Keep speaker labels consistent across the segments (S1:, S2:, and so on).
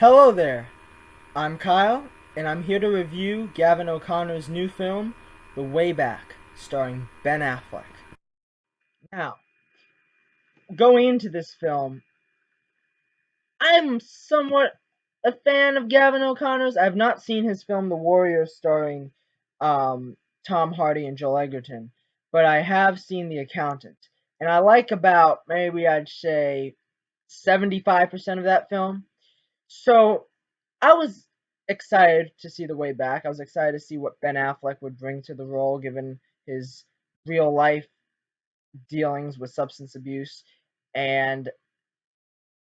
S1: Hello there, I'm Kyle, and I'm here to review Gavin O'Connor's new film, The Way Back, starring Ben Affleck. Now, going into this film, I'm somewhat a fan of Gavin O'Connor's. I've not seen his film The Warrior starring Tom Hardy and Joel Edgerton, but I have seen The Accountant. And I like about, maybe I'd say, 75% of that film. So I was excited to see The Way Back. I was excited to see what Ben Affleck would bring to the role given his real life dealings with substance abuse. And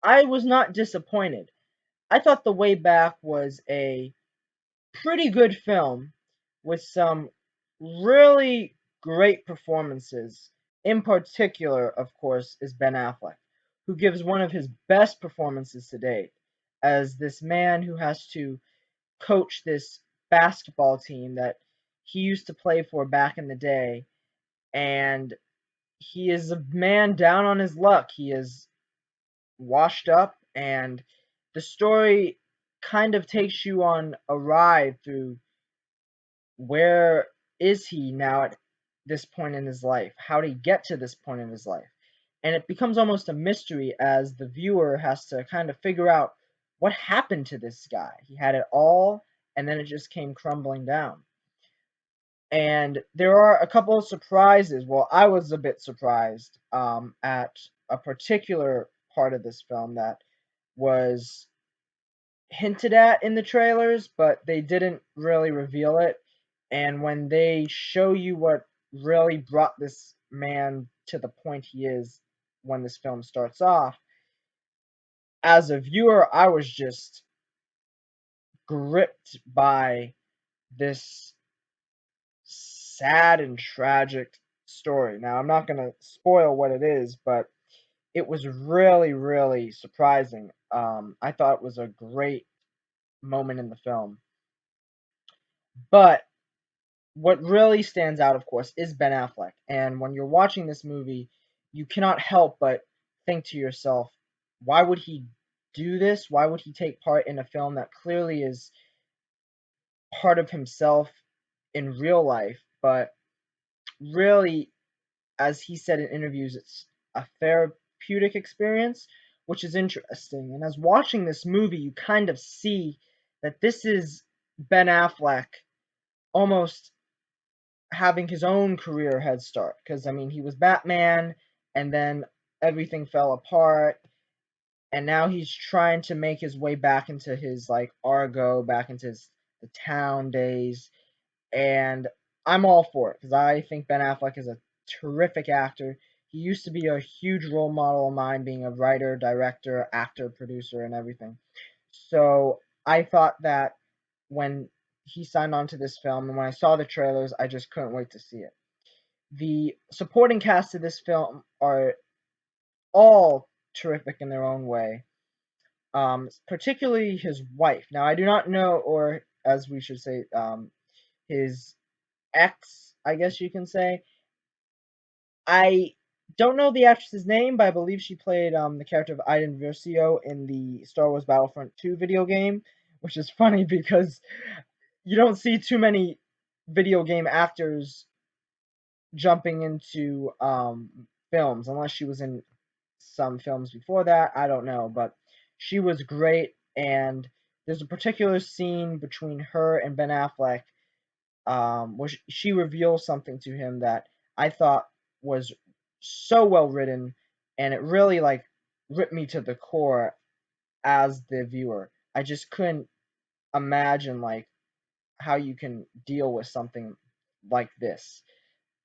S1: I was not disappointed. I thought The Way Back was a pretty good film with some really great performances. In particular, of course, is Ben Affleck, who gives one of his best performances to date as this man who has to coach this basketball team that he used to play for back in the day, and he is a man down on his luck. He is washed up, and the story kind of takes you on a ride through where is he now at this point in his life? How did he get to this point in his life? And it becomes almost a mystery as the viewer has to kind of figure out what happened to this guy. He had it all, and then it just came crumbling down. And there are a couple of surprises. Well, I was a bit surprised at a particular part of this film that was hinted at in the trailers, but they didn't really reveal it. And when they show you what really brought this man to the point he is when this film starts off, as a viewer, I was just gripped by this sad and tragic story. Now, I'm not going to spoil what it is, but it was really, really surprising. I thought it was a great moment in the film. But what really stands out, of course, is Ben Affleck. And when you're watching this movie, you cannot help but think to yourself, why would he do this? Why would he take part in a film that clearly is part of himself in real life, but really, as he said in interviews, it's a therapeutic experience, which is interesting. And as watching this movie, you kind of see that this is Ben Affleck almost having his own career head start. Because, I mean, he was Batman, and then everything fell apart, and now he's trying to make his way back into his, like, Argo, back into the town days. And I'm all for it because I think Ben Affleck is a terrific actor. He used to be a huge role model of mine, being a writer, director, actor, producer, and everything. So I thought that when he signed on to this film and when I saw the trailers, I just couldn't wait to see it. The supporting cast of this film are all terrific in their own way, particularly his wife. Now, I do not know, or as we should say, his ex, I guess you can say. I don't know the actress's name, but I believe she played the character of Iden Versio in the Star Wars Battlefront 2 video game, which is funny because you don't see too many video game actors jumping into films unless she was in some films before that. I don't know, but she was great, and there's a particular scene between her and Ben Affleck where she reveals something to him that I thought was so well written, and it really like ripped me to the core as the viewer. I just couldn't imagine like how you can deal with something like this.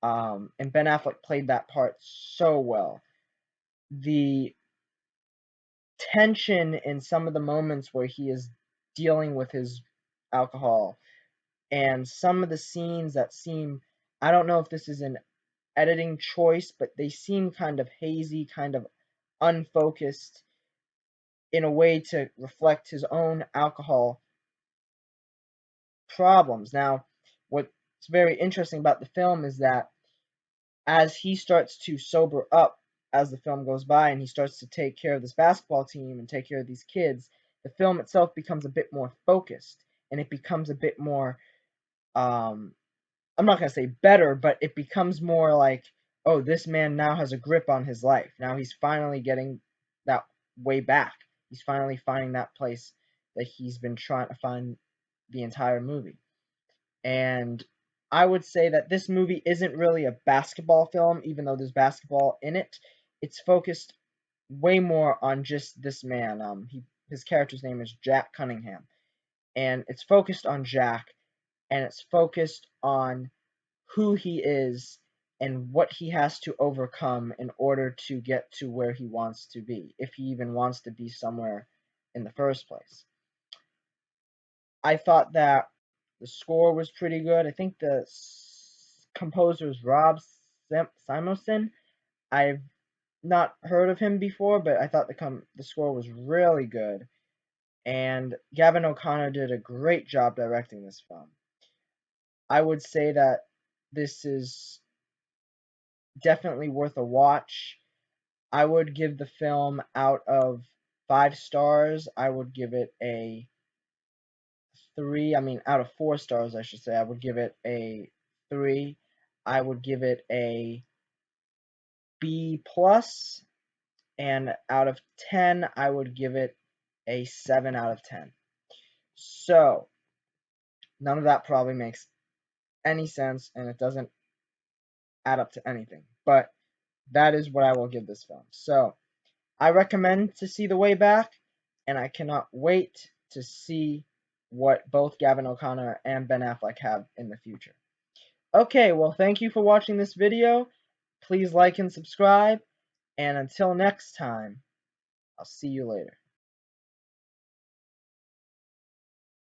S1: And Ben Affleck played that part so well. The tension in some of the moments where he is dealing with his alcohol and some of the scenes that seem, I don't know if this is an editing choice, but they seem kind of hazy, kind of unfocused in a way to reflect his own alcohol problems. Now, what's very interesting about the film is that as he starts to sober up as the film goes by and he starts to take care of this basketball team and take care of these kids, the film itself becomes a bit more focused, and it becomes a bit more, I'm not going to say better, but it becomes more like, oh, this man now has a grip on his life. Now he's finally getting that way back. He's finally finding that place that he's been trying to find the entire movie. And I would say that this movie isn't really a basketball film, even though there's basketball in it. It's focused way more on just this man. His character's name is Jack Cunningham, and it's focused on Jack, and it's focused on who he is and what he has to overcome in order to get to where he wants to be, if he even wants to be somewhere in the first place. I thought that the score was pretty good. I think the composer is Rob Simonson. I've not heard of him before, but I thought the score was really good. And Gavin O'Connor did a great job directing this film. I would say that this is definitely worth a watch. I would give the film, out of 5 stars, I would give it a 3. I mean, out of 4 stars, I should say, I would give it a 3. I would give it a B plus, and out of 10, I would give it a 7 out of 10. So, none of that probably makes any sense, and it doesn't add up to anything. But that is what I will give this film. So, I recommend to see The Way Back, and I cannot wait to see what both Gavin O'Connor and Ben Affleck have in the future. Okay, well, thank you for watching this video. Please like and subscribe, and until next time, I'll see you later.